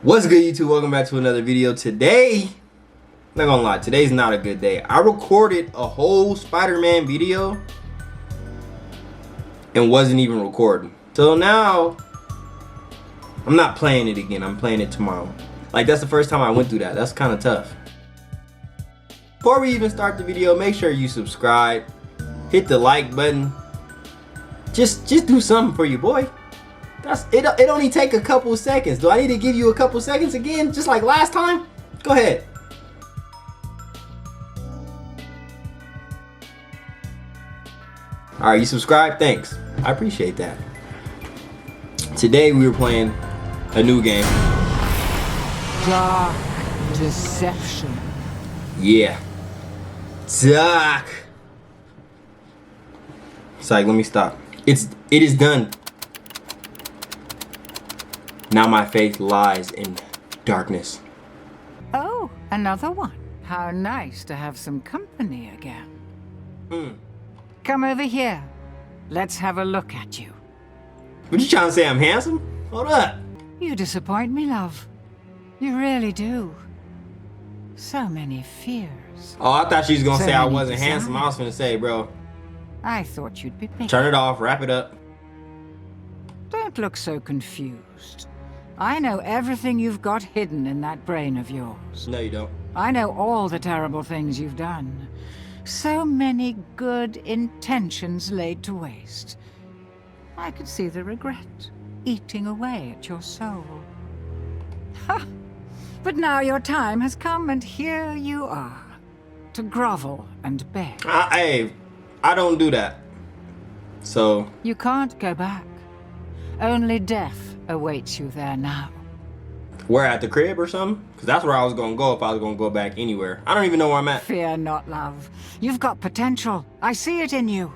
What's good, YouTube? Welcome back to another video. Today, not gonna lie, today's not a good day. I recorded a whole Spider-Man video and wasn't even recording. So now, I'm not playing it again. I'm playing it tomorrow. Like, that's the first time I went through that. That's kind of tough. Before we even start the video, make sure you subscribe. Hit the like button. Just do something for your boy. It only take a couple seconds. Do I need to give you a couple seconds again, just like last time? Go ahead. All right, you subscribe? Thanks. I appreciate that. Today we were playing a new game. Dark deception. Yeah. Dark. It's like, let me stop. It is done. Now my faith lies in darkness. Oh, another one. How nice to have some company again. Come over here. Let's have a look at you. What you trying to say? I'm handsome? Hold up. You disappoint me, love. You really do. So many fears. Oh, I thought she was gonna say I many wasn't handsome. I was gonna say, bro, I thought you'd be big. turn it off, wrap it up. Don't look so confused. I know everything you've got hidden in that brain of yours. No, you don't. I know all the terrible things you've done. So many good intentions laid to waste. I could see the regret eating away at your soul. Ha! But now your time has come, and here you are, to grovel and beg. Hey, I don't do that. So You can't go back. Only death awaits you there now. we're at the crib or something? Because that's where I was gonna go if I was gonna go back anywhere. I don't even know where I'm at. Fear not, love. You've got potential. I see it in you.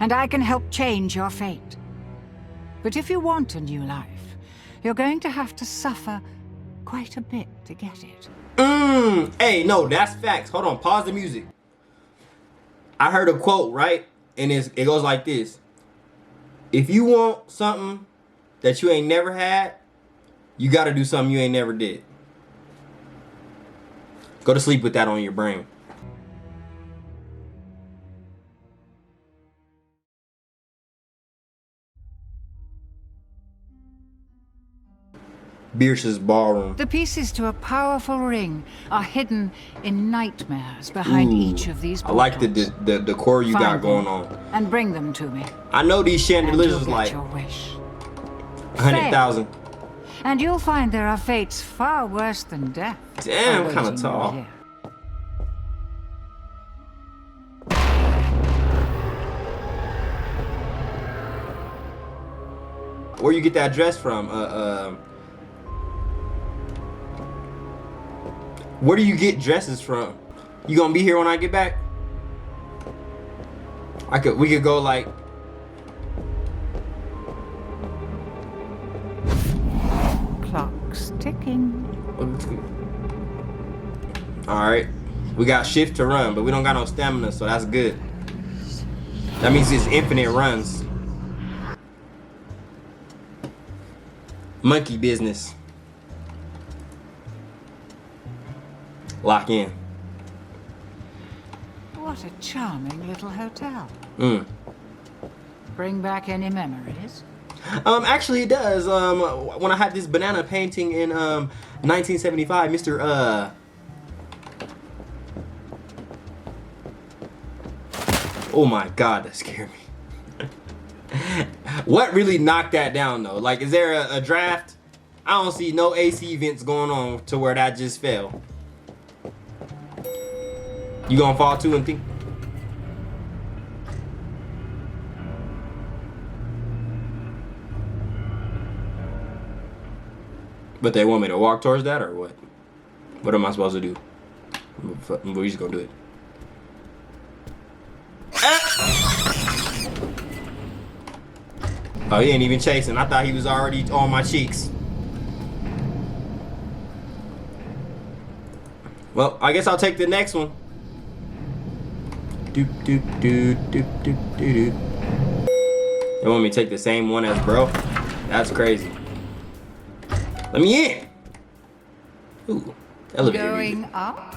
And I can help change your fate. But if you want a new life, you're going to have to suffer quite a bit to get it. Hey, no, that's facts. Hold on, pause the music. I heard a quote, right? And it goes like this. If you want something that you ain't never had, you gotta do something you ain't never did. Go to sleep with that on your brain. Bierce's ballroom. The pieces to a powerful ring are hidden in nightmares behind each of these I like the decor you got Find going them on. and bring them to me. I know these And chandeliers you'll is get like your wish. 100,000. And you'll find there are fates far worse than death. Damn, awaiting kinda you tall. here. Where you get that dress from? Where do you get dresses from? You gonna be here when I get back? We could go like. Clock's ticking. All right, we got shift to run, but we don't got no stamina, so that's good. That means it's infinite runs. Monkey business. Lock in. What a charming little hotel. Mm. Bring back any memories? Actually it does. When I had this banana painting in 1975, Mr. Oh my God, that scared me. What really knocked that down though? Like, is there a draft? I don't see no AC vents going on to where that just fell. You gonna fall too and think? But they want me to walk towards that or what? What am I supposed to do? We're just gonna do it. Oh, he ain't even chasing. I thought he was already on my cheeks. Well, I guess I'll take the next one. Doop doop doop doop doop doop doop. They want me to take the same one as bro? That's crazy. Let me in. Ooh, elevator Going music. up?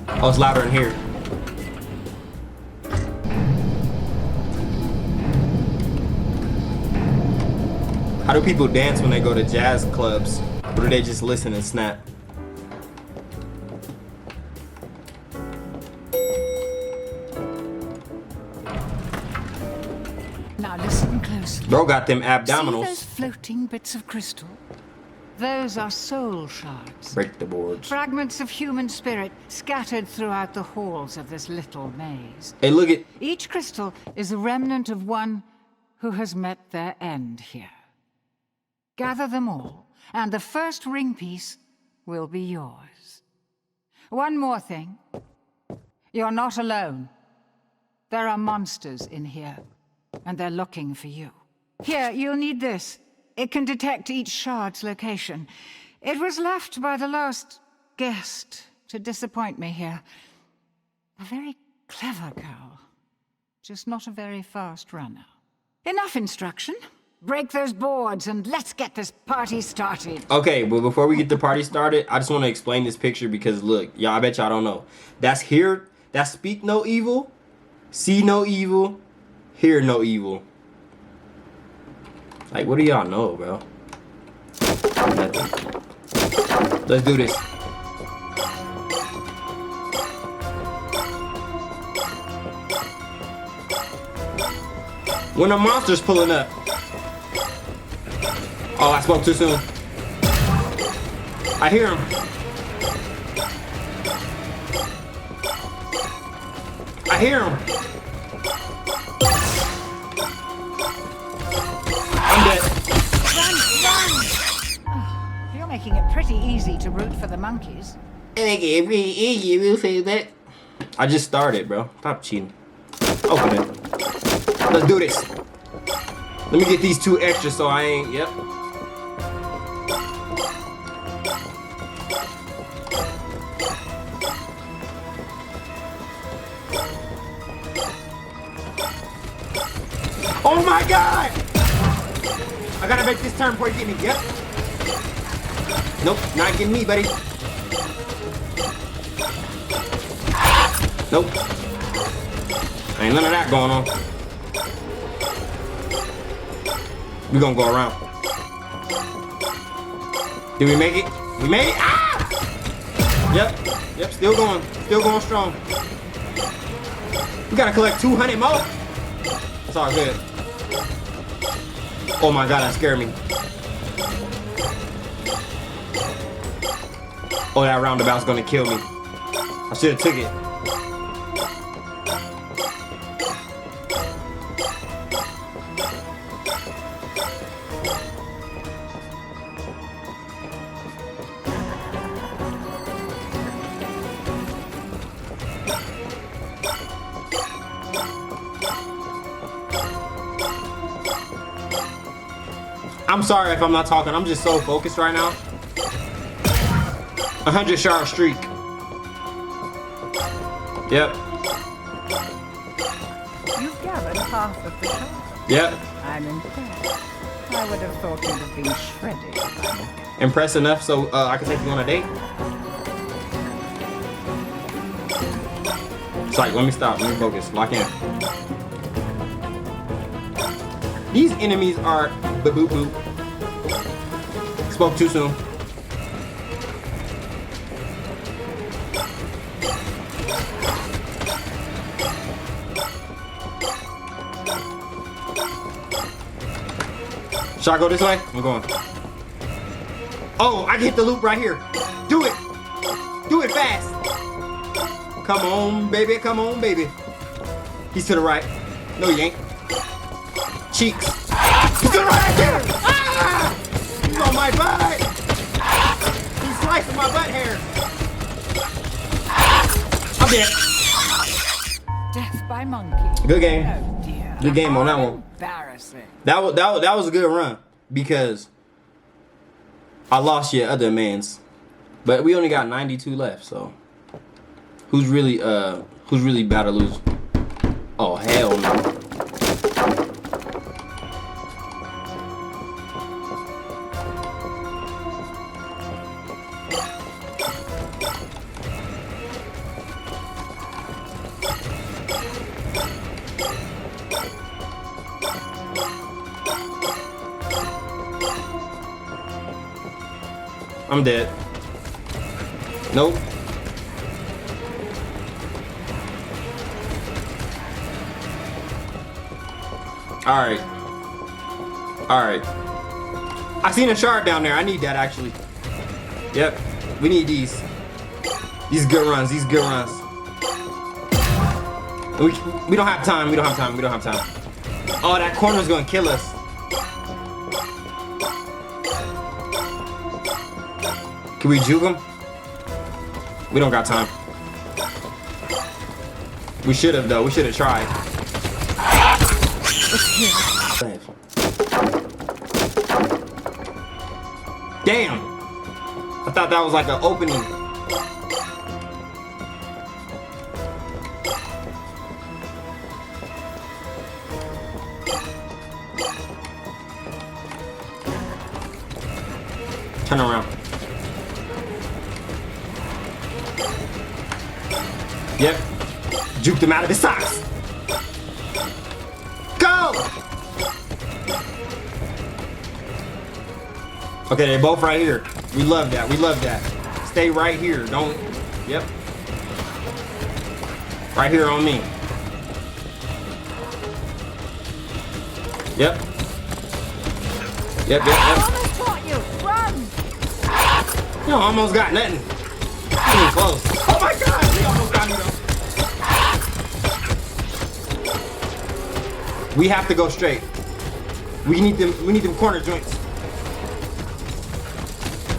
Oh, it's louder in here. How do people dance when they go to jazz clubs? Or do they just listen and snap? Now listen closely. Bro got them See those abdominals. floating bits of crystal? Those are soul shards. Break the boards. Fragments of human spirit scattered throughout the halls of this little maze. Hey, look at. Each crystal is a remnant of one who has met their end here. Gather them all, and the first ring piece will be yours. One more thing. You're not alone. There are monsters in here, and they're looking for you. Here, you'll need this. It can detect each shard's location. It was left by the last guest to disappoint me here. A very clever girl, just not a very fast runner. Enough instruction. Break those boards and let's get this party started. Okay, but before we get the party started, I just want to explain this picture because look, y'all, I bet y'all don't know. That's here, that's speak no evil, see no evil, hear no evil. Like, what do y'all know, bro? Nothing. Let's do this. When a monster's pulling up. Oh, I spoke too soon. I hear him. I hear him. I'm dead. Run, run! You're making it pretty easy to root for the monkeys. I just started, bro. Stop cheating. Open it. Let's do this. Let me get these 2 extras so I ain't, yep. Oh my god! I gotta make this turn before you get me, yep. Nope, not getting me, buddy. Nope. Ain't none of that going on. We're gonna go around. Did we make it? We made it? Ah! Yep, still going strong. We gotta collect 200 more. It's all good. Oh my god, that scared me. Oh, that roundabout's gonna kill me. I should've took it. I'm sorry if I'm not talking. I'm just so focused right now. 100 shard streak. Yep. You've gathered half of the shard. Yep. I'm impressed. I would have thought you'd have been shredded by now. Impressed enough so I can take you on a date. It's like, let me stop. Let me focus. Lock in. These enemies are boop boop. Spoke too soon. Should I go this way? I'm going. Oh, I can hit the loop right here. Do it. Do it fast. Come on, baby. Come on, baby. He's to the right. No, he ain't. Cheeks. He's to the right there. Ah! He's on my butt. He's slicing my butt hair. I'm dead. Death by monkey. Good game. Oh dear. Good game on that one. Embarrassing. That was a good run because I lost your other mans, but we only got 92 left. So who's really about to lose? Oh hell no! I'm dead. Nope. Alright. Alright. I seen a shard down there. I need that actually. Yep. We need these. These good runs. These good runs. We don't have time. We don't have time. We don't have time. Oh, that corner's gonna kill us. Can we juke him? We don't got time. We should have though. We should have tried. Damn! I thought that was like an opening. Turn around. Yep. Juked him out of his socks. Go! Okay, they're both right here. We love that. We love that. Stay right here. Don't. Yep. Right here on me. Yep. Yep, yep, yep. No, almost got nothing. Getting close. Oh my god, he almost got me though. We have to go straight. We need them corner joints.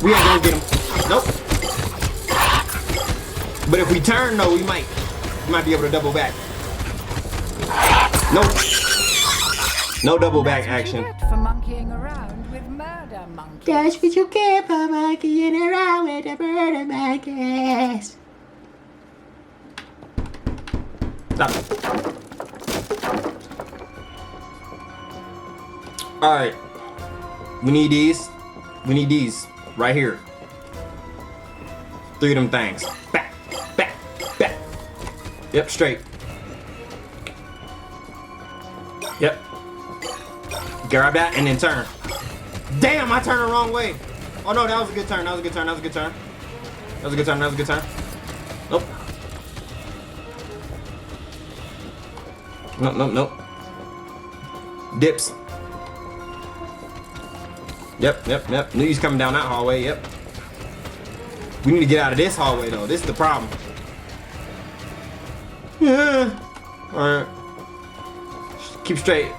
We ain't gonna get them. Nope. But if we turn though, we might be able to double back. Nope. No double back action. For monkeying around with murder monkeys. That's what you get for monkeying around with the murder monkeys. Stop. Alright. We need these. We need these. Right here. 3 of them things. Back. Back. Back. Yep, straight. Yep. Grab that and then turn. Damn, I turned the wrong way. Oh no, that was a good turn. That was a good turn. That was a good turn. That was a good turn. That was a good turn. Nope. Nope, nope, nope. Dips. Yep, yep, yep. Knew he's coming down that hallway. Yep. We need to get out of this hallway though. This is the problem. Yeah. Alright. Keep straight.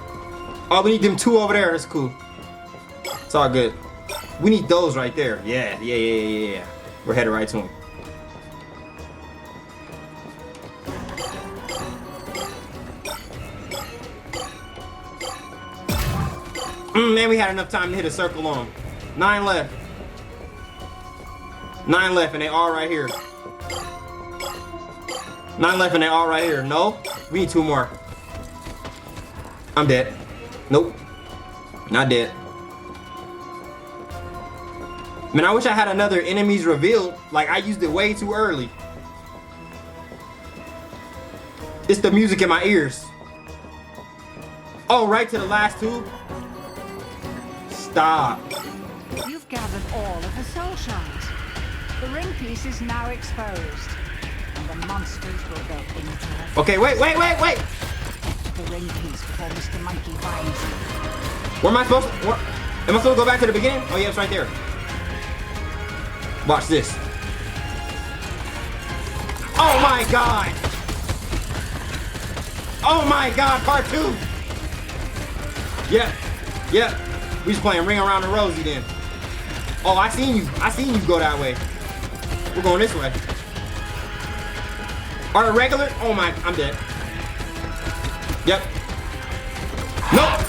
Oh, we need them 2 over there. That's cool. It's all good. We need those right there. Yeah, yeah, yeah, yeah, yeah. We're headed right to them. Man, we had enough time to hit a circle on them. 9 left. 9 left and they all right here. 9 left and they all right here. No, we need 2 more. I'm dead. Nope. Not dead. Man, I wish I had another enemies revealed. Like, I used it way too early. It's the music in my ears. Oh, right to the last 2? Stop. You've gathered all of the soul shards. The ring piece is now exposed. And the monsters will go into it. Okay, wait. The ring piece before Mr. Monkey finds you. Where am I supposed to? Am I supposed to go back to the beginning? Oh yeah, it's right there. Watch this. Oh my god! Oh my god, part 2! Yep. Yep. We just playing Ring Around the Rosie then. Oh, I seen you. I seen you go that way. We're going this way. Are it regular? Oh my, I'm dead. Yep. Nope.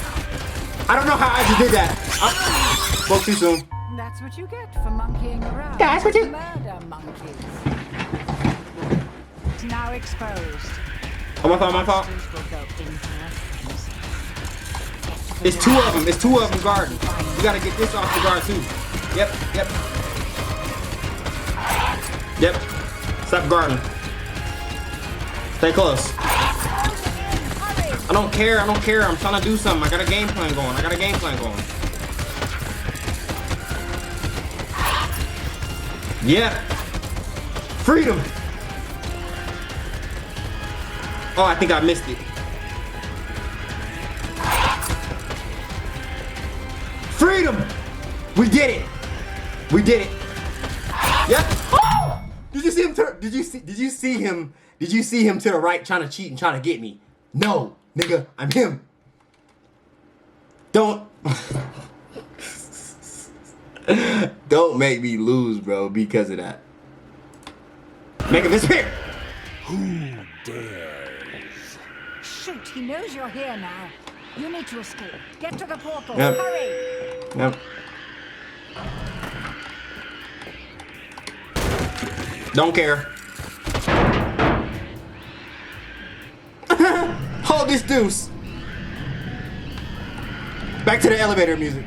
I don't know how I just did that. Spoke too soon. That's what you get for monkeying around. That's what you... Murder monkeys. It's now exposed. Oh, my fault, my fault. Monsters will go into it. It's 2 of them. It's 2 of them guarding. We gotta get this off the guard too. Yep, yep. Yep. Stop guarding. Stay close. I don't care. I don't care. I'm trying to do something. I got a game plan going. Yeah. Freedom. Oh, I think I missed it. Freedom. We did it. We did it. Yep. Oh! Did you see him turn? Did you see him? Did you see him to the right trying to cheat and trying to get me? No, nigga, I'm him. Don't don't make me lose, bro, because of that. Make him disappear. Who dares? Shoot, he knows you're here now. You need to escape. Get to the portal. Yep. Hurry. Yep. Don't care. Hold this deuce. Back to the elevator music.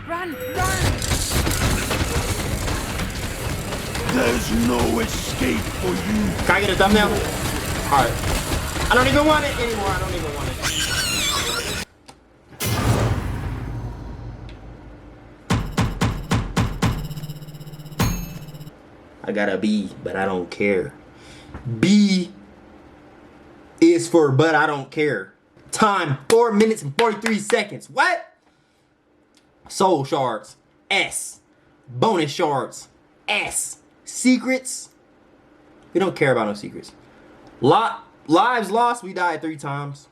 Run, run. There's no escape for you. Can I get a thumbnail? Alright. I don't even want it anymore. I don't even want it. I got a B, but I don't care. B is for but I don't care. Time 4 minutes and 43 seconds. What? Soul shards. S. Bonus shards. S. Secrets. We don't care about no secrets. Lives lost. We died 3 times.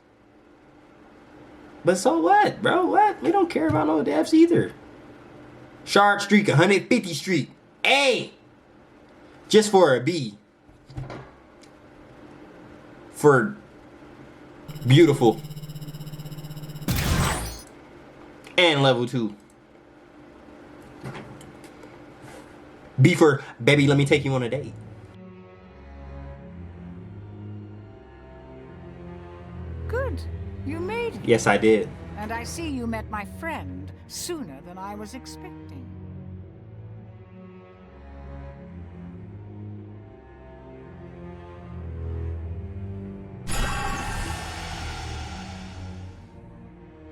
But so what, bro? What? We don't care about no deaths either. Shard streak, 150 streak. A. Just for a B. For beautiful. And level 2. B for baby, let me take you on a date. Good. You made it. Yes, I did. And I see you met my friend sooner than I was expecting.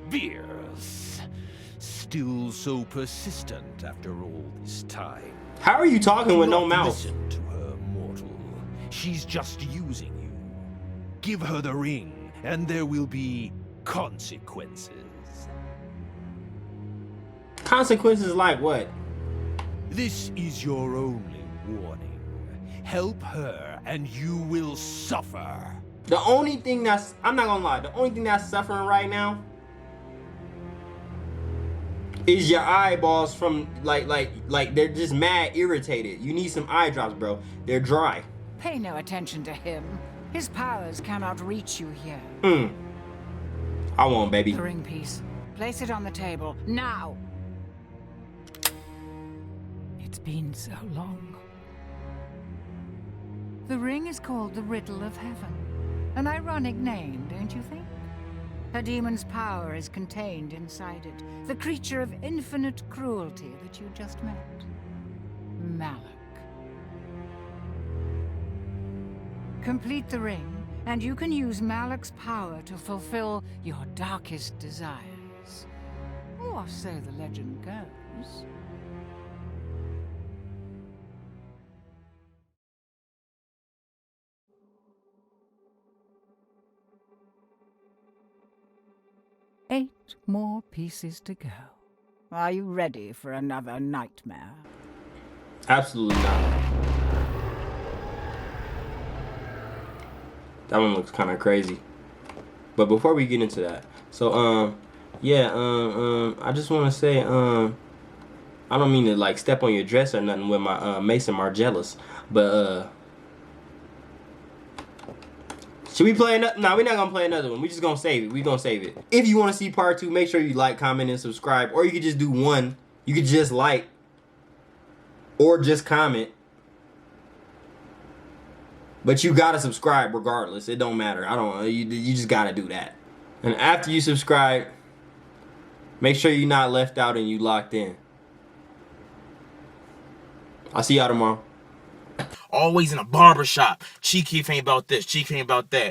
Beers. Still so persistent after all this time. How are you talking with no Do not mouth? Listen to her, mortal. She's just using you. Give her the ring, and there will be consequences. Consequences like what? This is your only warning. Help her, and you will suffer. The only thing that's, I'm not gonna lie, the only thing that's suffering right now is your eyeballs from, like they're just mad irritated. You need some eye drops, bro. They're dry. Pay no attention to him. His powers cannot reach you here. I won't, baby. The ring piece. Place it on the table, now! It's been so long. The ring is called the Riddle of Heaven. An ironic name, don't you think? A demon's power is contained inside it. The creature of infinite cruelty that you just met. Malak. Complete the ring, and you can use Malak's power to fulfill your darkest desires. Or so the legend goes. Eight more pieces to go. Are you ready for another nightmare? Absolutely not. That one looks kind of crazy. But before we get into that, so I just want to say I don't mean to like step on your dress or nothing with my Mason Margellus, but should we play another? No, we're not gonna play another one. We're just gonna save it. We're gonna save it. If you want to see part 2, make sure you like, comment, and subscribe. Or you could just do one. You could just like or just comment. But you gotta subscribe regardless. It don't matter. You just gotta do that. And after you subscribe, make sure you're not left out and you locked in. I'll see y'all tomorrow. Always in a barber shop. CHEATIN ain't about this. CHEATIN ain't about that.